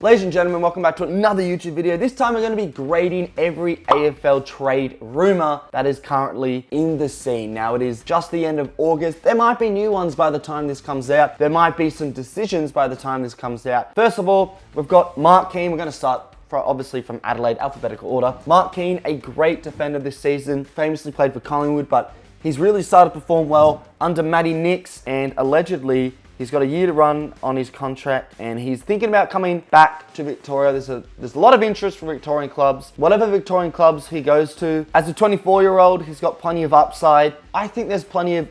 Ladies and gentlemen, welcome back to another YouTube video. This time we're going to be grading every AFL trade rumour that is currently in the scene. Now it is just the end of August. There might be new ones by the time this comes out. There might be some decisions by the time this comes out. First of all, we've got Mark Keane. We're going to start obviously from Adelaide, alphabetical order. Mark Keane, a great defender this season, famously played for Collingwood, but he's really started to perform well under Matty Nix, and allegedly he's got a year to run on his contract, and he's thinking about coming back to Victoria. There's a lot of interest from Victorian clubs. Whatever Victorian clubs he goes to, as a 24-year-old, he's got plenty of upside. I think there's plenty of.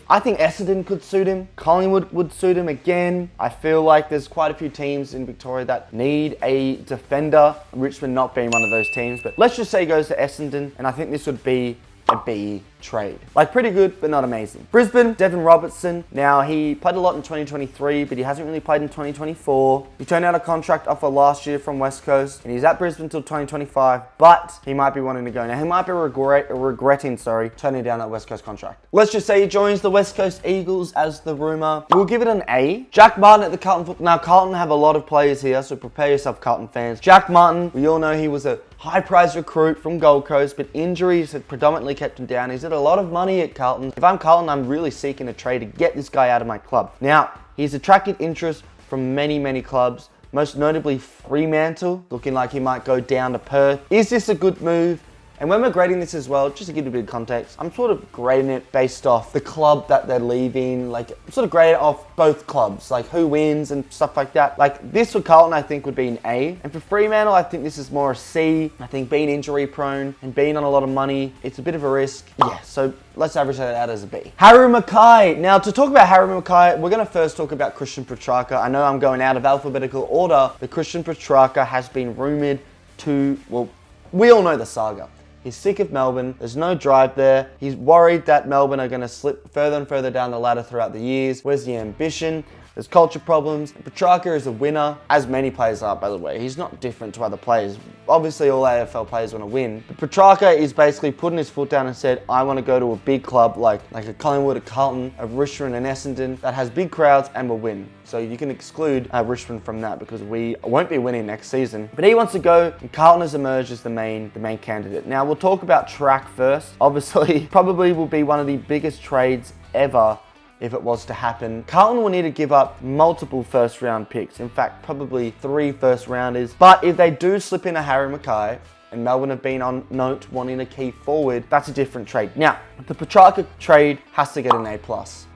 I think Essendon could suit him. Collingwood would suit him again. I feel like there's quite a few teams in Victoria that need a defender. Richmond not being one of those teams, but let's just say he goes to Essendon, and I think this would be a B trade. Like, pretty good, but not amazing. Brisbane, Devon Robertson. Now, he played a lot in 2023, but he hasn't really played in 2024. He turned out a contract offer last year from West Coast, and he's at Brisbane until 2025, but he might be wanting to go. Now, he might be regretting turning down that West Coast contract. Let's just say he joins the West Coast Eagles as the rumour. We'll give it an A. Jack Martin at the Carlton football. Now, Carlton have a lot of players here, so prepare yourself, Carlton fans. Jack Martin, we all know he was a high-price recruit from Gold Coast, but injuries had predominantly kept him down. He's had a lot of money at Carlton. If I'm Carlton, I'm really seeking a trade to get this guy out of my club. Now, he's attracted interest from many clubs, most notably Fremantle, looking like he might go down to Perth. Is this a good move? And when we're grading this as well, just to give you a bit of context, I'm sort of grading it based off the club that they're leaving. Like, I'm sort of grading it off both clubs, like who wins and stuff like that. Like, this for Carlton, I think, would be an A. And for Fremantle, I think this is more a C. I think being injury prone and being on a lot of money, it's a bit of a risk. Yeah, so let's average that out as a B. Harry Mackay. Now, to talk about Harry Mackay, we're going to first talk about Christian Petracca. I know I'm going out of alphabetical order, but Christian Petracca has been rumoured to, well, we all know the saga. He's sick of Melbourne. There's no drive there. He's worried that Melbourne are going to slip further and further down the ladder throughout the years. Where's the ambition? There's culture problems. Petracca is a winner, as many players are, by the way. He's not different to other players. Obviously, all AFL players want to win. But Petracca is basically putting his foot down and said, I want to go to a big club like a Collingwood, a Carlton, a Richmond, and Essendon that has big crowds and will win. So you can exclude Richmond from that because we won't be winning next season. But he wants to go, and Carlton has emerged as the main candidate. Now, we'll talk about Trac first. Obviously, probably will be one of the biggest trades ever if it was to happen. Carlton will need to give up multiple first-round picks. In fact, probably 3 first-rounders. But if they do slip in a Harry Mackay, and Melbourne have been on note wanting a key forward, that's a different trade. Now, the Petracca trade has to get an A+.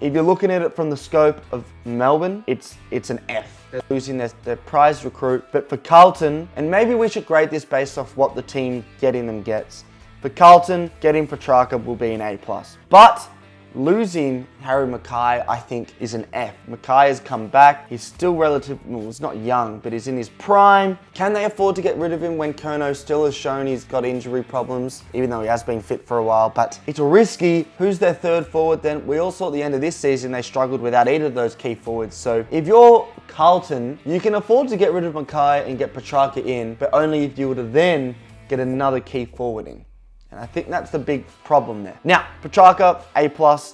If you're looking at it from the scope of Melbourne, it's an F. They're losing their prize recruit. But for Carlton, and maybe we should grade this based off what the team getting them gets. For Carlton, getting Petracca will be an A+. But losing Harry Mackay, I think, is an F. Mackay has come back. He's still well, he's not young, but he's in his prime. Can they afford to get rid of him when Kerno still has shown he's got injury problems, even though he has been fit for a while? But it's risky. Who's their third forward then? We all saw at the end of this season they struggled without either of those key forwards. So if you're Carlton, you can afford to get rid of Mackay and get Petracca in, but only if you were to then get another key forward in. And I think that's the big problem there. Now, Petracca, A+,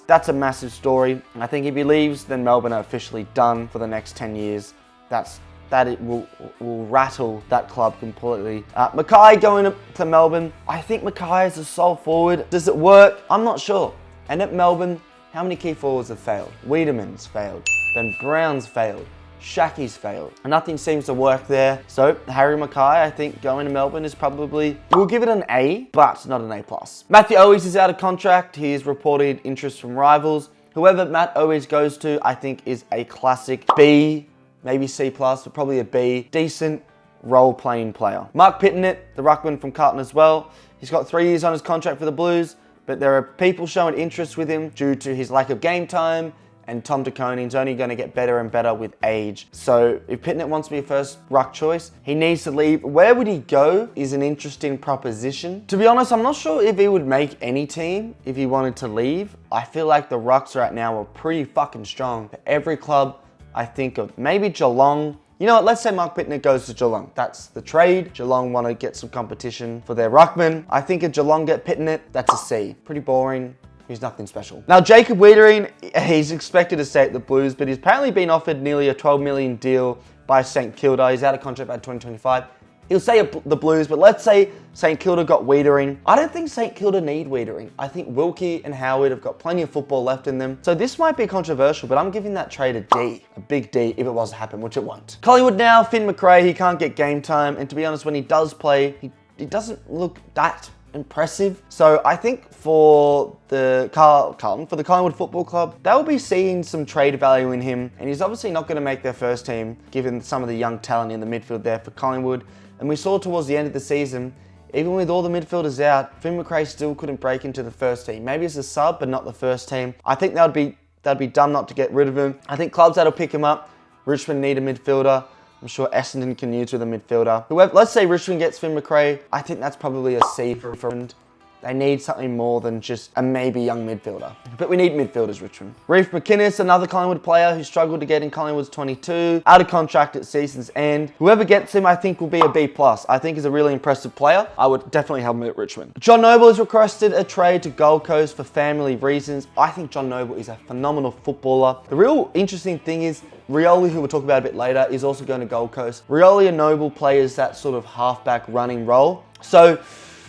that's a massive story. And I think if he leaves, then Melbourne are officially done for the next 10 years. That it will rattle that club completely. Mackay going to Melbourne, I think Mackay is a sole forward. Does it work? I'm not sure. And at Melbourne, how many key forwards have failed? Wiedemann's failed. Ben Brown's failed. Shacky's failed. Nothing seems to work there. So Harry Mackay, I think, going to Melbourne is probably, we'll give it an A, but not an A+. Matthew Owies is out of contract. He has reported interest from rivals. Whoever Matt Owies goes to, I think, is a classic B, maybe C+, but probably a B. Decent role-playing player. Mark Pittonet, the ruckman from Carlton as well. He's got 3 years on his contract for the Blues, but there are people showing interest with him due to his lack of game time, and Tom DeConing's only going to get better and better with age. So if Pittonet wants to be a first ruck choice, he needs to leave. Where would he go is an interesting proposition. To be honest, I'm not sure if he would make any team if he wanted to leave. I feel like the rucks right now are pretty fucking strong. For every club I think of, maybe Geelong. You know what, let's say Mark Pittonet goes to Geelong. That's the trade. Geelong want to get some competition for their ruckman. I think if Geelong get Pittonet, that's a C. Pretty boring. He's nothing special. Now, Jacob Weitering, he's expected to stay at the Blues, but he's apparently been offered nearly a $12 million deal by St Kilda. He's out of contract by 2025. He'll say the Blues, but let's say St Kilda got Wiedering. I don't think St Kilda need Wiedering. I think Wilkie and Howard have got plenty of football left in them. So this might be controversial, but I'm giving that trade a D. A big D if it was to happen, which it won't. Collingwood now, Finn McRae, he can't get game time. And to be honest, when he does play, he doesn't look that impressive. So I think for the Carlton, for the Collingwood Football Club, they'll be seeing some trade value in him. And he's obviously not going to make their first team, given some of the young talent in the midfield there for Collingwood. And we saw towards the end of the season, even with all the midfielders out, Finn McRae still couldn't break into the first team. Maybe as a sub, but not the first team. I think that'd be dumb not to get rid of him. I think clubs that'll pick him up. Richmond need a midfielder. I'm sure Essendon can use with a midfielder. Whoever, let's say Richmond gets Finn McRae. I think that's probably a C for Richmond. They need something more than just a maybe young midfielder. But we need midfielders, Richmond. Reece McInnes, another Collingwood player who struggled to get in Collingwood's 22. Out of contract at season's end. Whoever gets him, I think, will be a B+. I think he's a really impressive player. I would definitely have him at Richmond. John Noble has requested a trade to Gold Coast for family reasons. I think John Noble is a phenomenal footballer. The real interesting thing is, Rioli, who we'll talk about a bit later, is also going to Gold Coast. Rioli and Noble play as that sort of halfback running role. So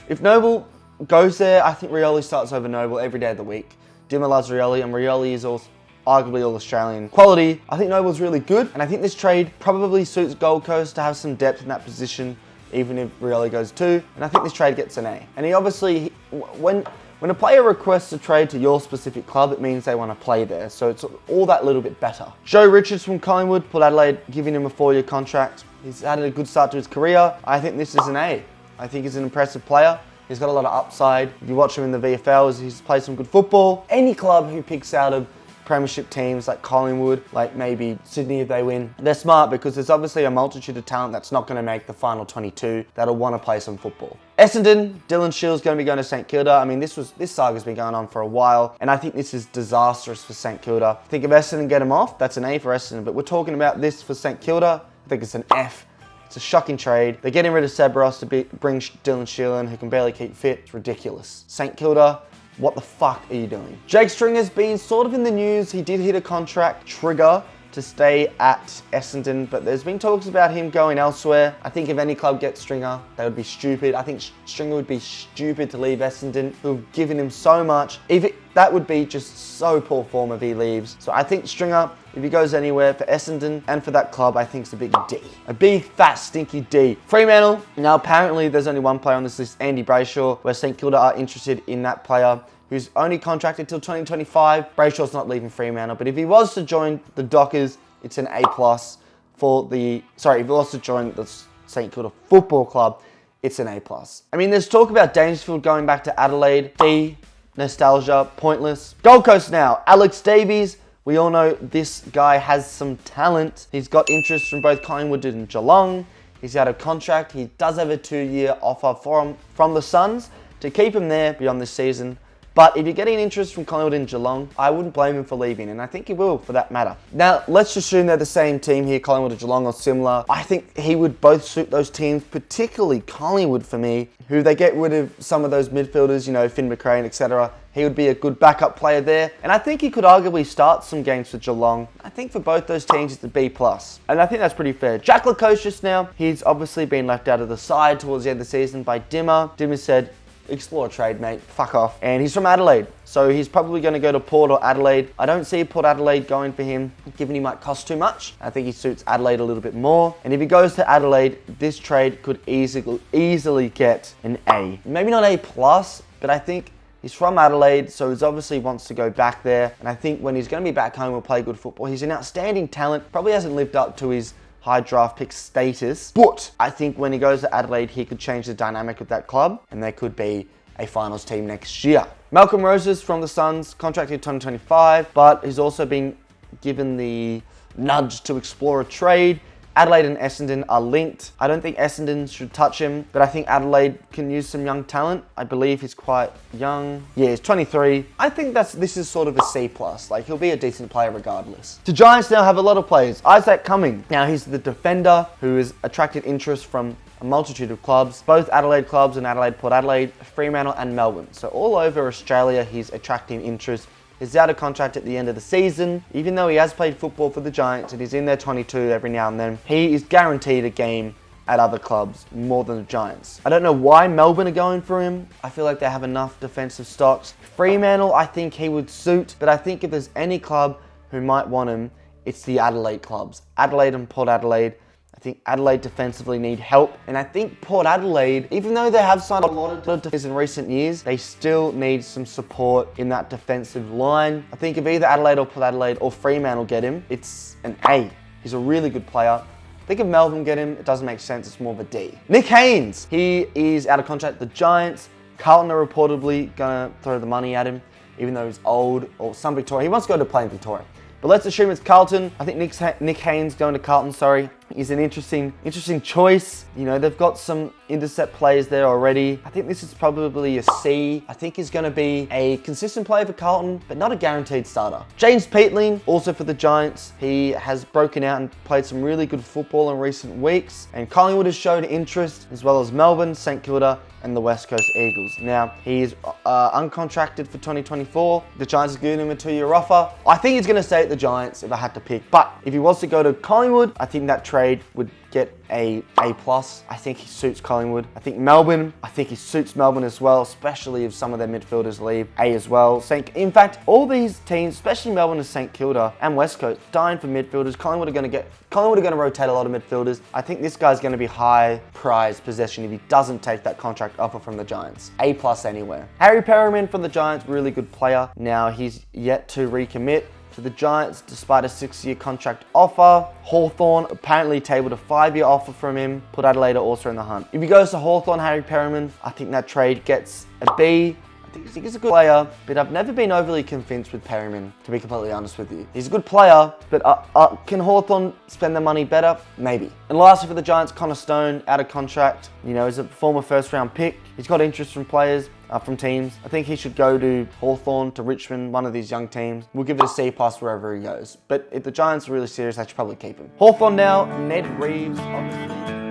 if Noble goes there, I think Rioli starts over Noble every day of the week. Dimmer loves Rioli, and Rioli is also arguably all Australian quality. I think Noble's really good, and I think this trade probably suits Gold Coast to have some depth in that position, even if Rioli goes too. And I think this trade gets an A. And he obviously, when a player requests a trade to your specific club, it means they want to play there. So it's all that little bit better. Joe Richards from Collingwood, Port Adelaide, giving him a 4-year contract. He's had a good start to his career. I think this is an A. I think he's an impressive player. He's got a lot of upside. If you watch him in the VFL, he's played some good football. Any club who picks out of premiership teams like Collingwood, like maybe Sydney if they win, they're smart because there's obviously a multitude of talent that's not going to make the final 22 that'll want to play some football. Essendon, Dylan Shield's going to be going to St Kilda. I mean, this saga's been going on for a while, and I think this is disastrous for St Kilda. Think if Essendon get him off, that's an A for Essendon, but we're talking about this for St Kilda. I think it's an F. It's a shocking trade. They're getting rid of Sebros to bring Dylan Shield in, who can barely keep fit. It's ridiculous. St Kilda, what the fuck are you doing? Jake Stringer's been sort of in the news. He did hit a contract trigger to stay at Essendon, but there's been talks about him going elsewhere. I think if any club gets Stringer, they would be stupid. I think Stringer would be stupid to leave Essendon, who've given him so much. That would be just so poor form if he leaves. So I think Stringer, if he goes anywhere for Essendon and for that club, I think it's a big D. A big, fat, stinky D. Fremantle. Now, apparently, there's only one player on this list, Andy Brayshaw, where St Kilda are interested in that player, who's only contracted till 2025. Brayshaw's not leaving Fremantle, but if he was to join the Dockers, it's an A+ for the... Sorry, if he was to join the St Kilda Football Club, it's an A+. I mean, there's talk about Dangerfield going back to Adelaide. D, nostalgia, pointless. Gold Coast now. Alex Davies. We all know this guy has some talent. He's got interest from both Collingwood and Geelong. He's out of contract. He does have a 2-year offer from the Suns to keep him there beyond this season. But if you're getting interest from Collingwood and Geelong, I wouldn't blame him for leaving, and I think he will for that matter. Now, let's assume they're the same team here, Collingwood or Geelong or similar. I think he would both suit those teams, particularly Collingwood for me, who they get rid of some of those midfielders, you know, Finn McRae, etc. He would be a good backup player there, and I think he could arguably start some games for Geelong. I think for both those teams, it's a B+. And I think that's pretty fair. Jack Lacroix just now, he's obviously been left out of the side towards the end of the season by Dimmer. Dimmer said, explore a trade, mate. Fuck off. And he's from Adelaide, so he's probably going to go to Port or Adelaide. I don't see Port Adelaide going for him, given he might cost too much. I think he suits Adelaide a little bit more. And if he goes to Adelaide, this trade could easily get an A. Maybe not A+, but I think he's from Adelaide, so he obviously wants to go back there. And I think when he's going to be back home, he'll play good football. He's an outstanding talent. Probably hasn't lived up to his high draft pick status, but I think when he goes to Adelaide, he could change the dynamic of that club, and they could be a finals team next year. Malcolm Roses from the Suns, contracted 2025, but he's also been given the nudge to explore a trade. Adelaide and Essendon are linked. I don't think Essendon should touch him, but I think Adelaide can use some young talent. I believe he's quite young. Yeah, he's 23. I think this is sort of a C+. Like, he'll be a decent player regardless. The Giants now have a lot of players. Isaac Cumming. Now, he's the defender who has attracted interest from a multitude of clubs, both Adelaide clubs and Adelaide, Port Adelaide, Fremantle and Melbourne. So all over Australia, he's attracting interest is out of contract at the end of the season. Even though he has played football for the Giants and he's in their 22 every now and then, he is guaranteed a game at other clubs more than the Giants. I don't know why Melbourne are going for him. I feel like they have enough defensive stocks. Fremantle, I think he would suit, but I think if there's any club who might want him, it's the Adelaide clubs. Adelaide and Port Adelaide. I think Adelaide defensively need help. And I think Port Adelaide, even though they have signed a lot of defenders in recent years, they still need some support in that defensive line. I think if either Adelaide or Port Adelaide or Fremantle get him, it's an A. He's a really good player. I think if Melbourne get him, it doesn't make sense. It's more of a D. Nick Haynes, he is out of contract with the Giants. Carlton are reportedly gonna throw the money at him, even though he's old, or some Victoria. He wants to go to play in Victoria. But let's assume it's Carlton. I think Nick Haynes going to Carlton, is an interesting choice. You know, they've got some intercept players there already. I think this is probably a C. I think he's going to be a consistent player for Carlton, but not a guaranteed starter. James Peatling, also for the Giants. He has broken out and played some really good football in recent weeks. And Collingwood has shown interest, as well as Melbourne, St Kilda, and the West Coast Eagles. Now, he's uncontracted for 2024. The Giants are giving him a 2-year offer. I think he's going to stay at the Giants if I had to pick. But if he wants to go to Collingwood, I think that trade would get a A+. I think he suits Collingwood. I think Melbourne, he suits Melbourne as well, especially if some of their midfielders leave. A as well. In fact, all these teams, especially Melbourne and St Kilda and West Coast, dying for midfielders. Collingwood are going to rotate a lot of midfielders. I think this guy's going to be high prize possession if he doesn't take that contract offer from the Giants. A+ anywhere. Harry Perryman from the Giants, really good player. Now he's yet to recommit to the Giants despite a 6-year contract offer. Hawthorn apparently tabled a 5-year offer from him. Port Adelaide are also in the hunt. If he goes to Hawthorn, Harry Perryman, I think that trade gets a B. I think he's a good player, but I've never been overly convinced with Perryman, to be completely honest with you. He's a good player, but can Hawthorn spend their money better? Maybe. And lastly for the Giants, Connor Stone, out of contract. You know, he's a former first-round pick. He's got interest from players, from teams. I think he should go to Hawthorn, to Richmond, one of these young teams. We'll give it a C+ wherever he goes. But if the Giants are really serious, they should probably keep him. Hawthorn now, Ned Reeves, obviously.